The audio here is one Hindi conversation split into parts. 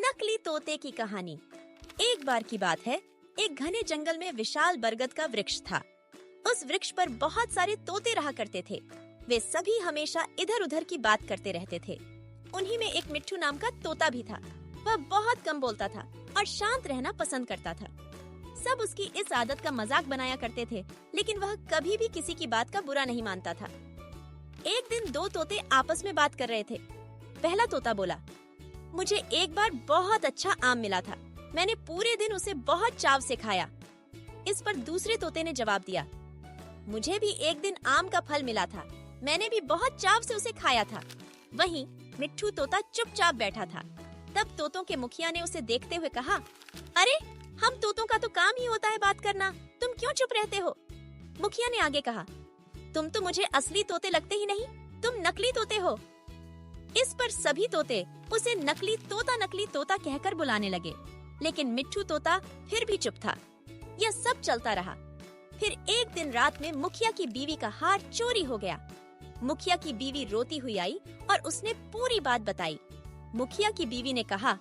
नकली तोते की कहानी। एक बार की बात है, एक घने जंगल में विशाल बरगद का वृक्ष था। उस वृक्ष पर बहुत सारे तोते रहा करते थे। वे सभी हमेशा इधर उधर की बात करते रहते थे। उन्हीं में एक मिट्ठू नाम का तोता भी था। वह बहुत कम बोलता था और शांत रहना पसंद करता था। सब उसकी इस आदत का मजाक बनाया करते थे, लेकिन वह कभी भी किसी की बात का बुरा नहीं मानता था। एक दिन दो तोते आपस में बात कर रहे थे। पहला तोता बोला, मुझे एक बार बहुत अच्छा आम मिला था। मैंने पूरे दिन उसे बहुत चाव से खाया। इस पर दूसरे तोते ने जवाब दिया, मुझे भी एक दिन आम का फल मिला था। मैंने भी बहुत चाव से उसे खाया था। वहीं मिट्ठू तोता चुपचाप बैठा था। तब तोतों के मुखिया ने उसे देखते हुए कहा, अरे हम तोतों का तो काम ही होता है बात करना, तुम क्यों चुप रहते हो? मुखिया ने आगे कहा, तुम तो मुझे असली तोते लगते ही नहीं, तुम नकली तोते हो। इस पर सभी तोते उसे नकली तोता कहकर बुलाने लगे, लेकिन मिट्ठू तोता फिर भी चुप था। यह सब चलता रहा। फिर एक दिन रात में मुखिया की बीवी का हार चोरी हो गया। मुखिया की बीवी रोती हुई आई और उसने पूरी बात बताई। मुखिया की बीवी ने कहा,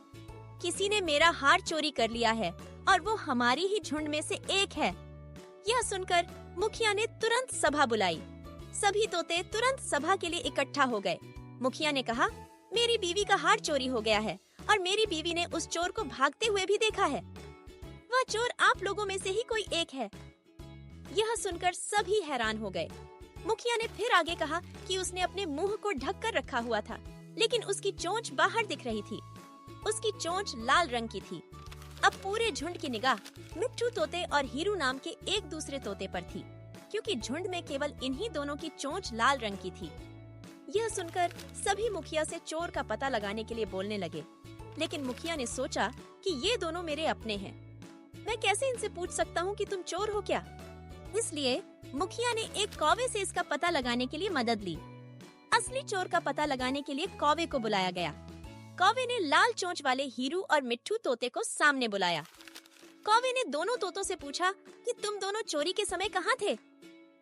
किसी ने मेरा हार चोरी कर लिया है और वो हमारी ही झुंड में से एक है। यह सुनकर मुखिया ने तुरंत सभा बुलाई। सभी तोते तुरंत सभा के लिए इकट्ठा हो गए। मुखिया ने कहा, मेरी बीवी का हार चोरी हो गया है और मेरी बीवी ने उस चोर को भागते हुए भी देखा है। वह चोर आप लोगों में से ही कोई एक है। यह सुनकर सभी हैरान हो गए। मुखिया ने फिर आगे कहा कि उसने अपने मुंह को ढक कर रखा हुआ था, लेकिन उसकी चोंच बाहर दिख रही थी। उसकी चोंच लाल रंग की थी। अब पूरे झुंड की निगाह मिट्ठू तोते और हीरू नाम के एक दूसरे तोते पर थी, क्योंकि झुंड में केवल इन्हीं दोनों की चोंच लाल रंग की थी। यह सुनकर सभी मुखिया से चोर का पता लगाने के लिए बोलने लगे, लेकिन मुखिया ने सोचा कि ये दोनों मेरे अपने हैं। मैं कैसे इनसे पूछ सकता हूँ कि तुम चोर हो क्या? इसलिए मुखिया ने एक कौवे से इसका पता लगाने के लिए मदद ली। असली चोर का पता लगाने के लिए कौवे को बुलाया गया। कौवे ने लाल चोंच वाले हीरू और मिट्ठू तोते को सामने बुलाया। कौवे ने दोनों तोतों से पूछा कि तुम दोनों चोरी के समय कहाँ थे?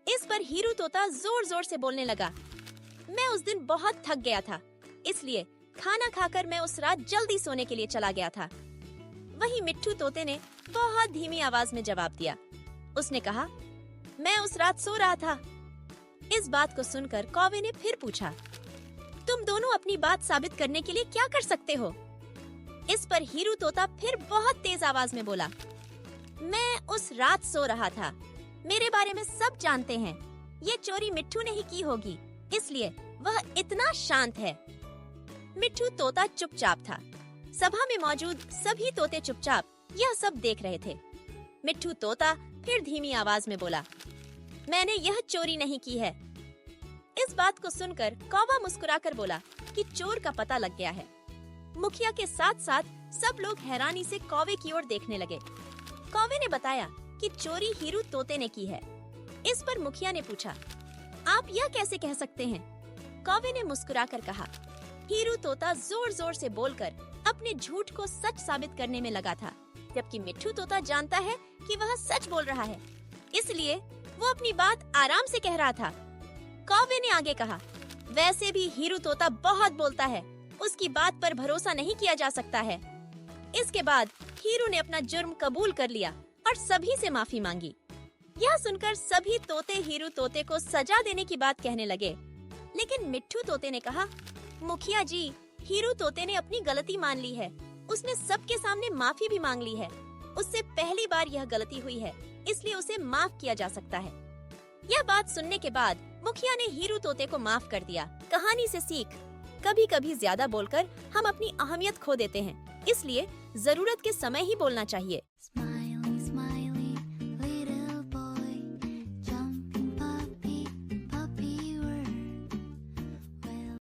इस पर हीरू तोता जोर जोर से बोलने लगा, मैं उस दिन बहुत थक गया था, इसलिए खाना खाकर मैं उस रात जल्दी सोने के लिए चला गया था। वहीं मिट्ठू तोते ने बहुत धीमी आवाज में जवाब दिया। उसने कहा, मैं उस रात सो रहा था। इस बात को सुनकर कौवे ने फिर पूछा, तुम दोनों अपनी बात साबित करने के लिए क्या कर सकते हो? इस पर हीरू तोता फिर बहुत तेज आवाज में बोला, मैं उस रात सो रहा था। मेरे बारे में सब जानते हैं। ये चोरी मिट्ठू ने ही की होगी, इसलिए वह इतना शांत है। मिट्ठू तोता चुपचाप था। सभा में मौजूद सभी तोते चुपचाप यह सब देख रहे थे। मिट्ठू तोता फिर धीमी आवाज में बोला, मैंने यह चोरी नहीं की है। इस बात को सुनकर कौवा मुस्कुराकर बोला कि चोर का पता लग गया है। मुखिया के साथ साथ सब लोग हैरानी से कौवे की ओर देखने लगे। कौवे ने बताया कि चोरी हीरू तोते ने की है। इस पर मुखिया ने पूछा, आप यह कैसे कह सकते हैं? कौवे ने मुस्कुराकर कहा, हीरू तोता जोर जोर से बोलकर अपने झूठ को सच साबित करने में लगा था, जबकि मिट्ठू तोता जानता है कि वह सच बोल रहा है, इसलिए वो अपनी बात आराम से कह रहा था। कौवे ने आगे कहा, वैसे भी हीरू तोता बहुत बोलता है, उसकी बात पर भरोसा नहीं किया जा सकता है। इसके बाद हीरू ने अपना जुर्म कबूल कर लिया और सभी से माफी मांगी। यह सुनकर सभी तोते हीरू तोते को सजा देने की बात कहने लगे, लेकिन मिट्ठू तोते ने कहा, मुखिया जी, हीरू तोते ने अपनी गलती मान ली है। उसने सबके सामने माफी भी मांग ली है। उससे पहली बार यह गलती हुई है, इसलिए उसे माफ किया जा सकता है। यह बात सुनने के बाद मुखिया ने हीरू तोते को माफ कर दिया। कहानी से सीख, कभी कभी ज्यादा बोलकर हम अपनी अहमियत खो देते हैं, इसलिए जरूरत के समय ही बोलना चाहिए।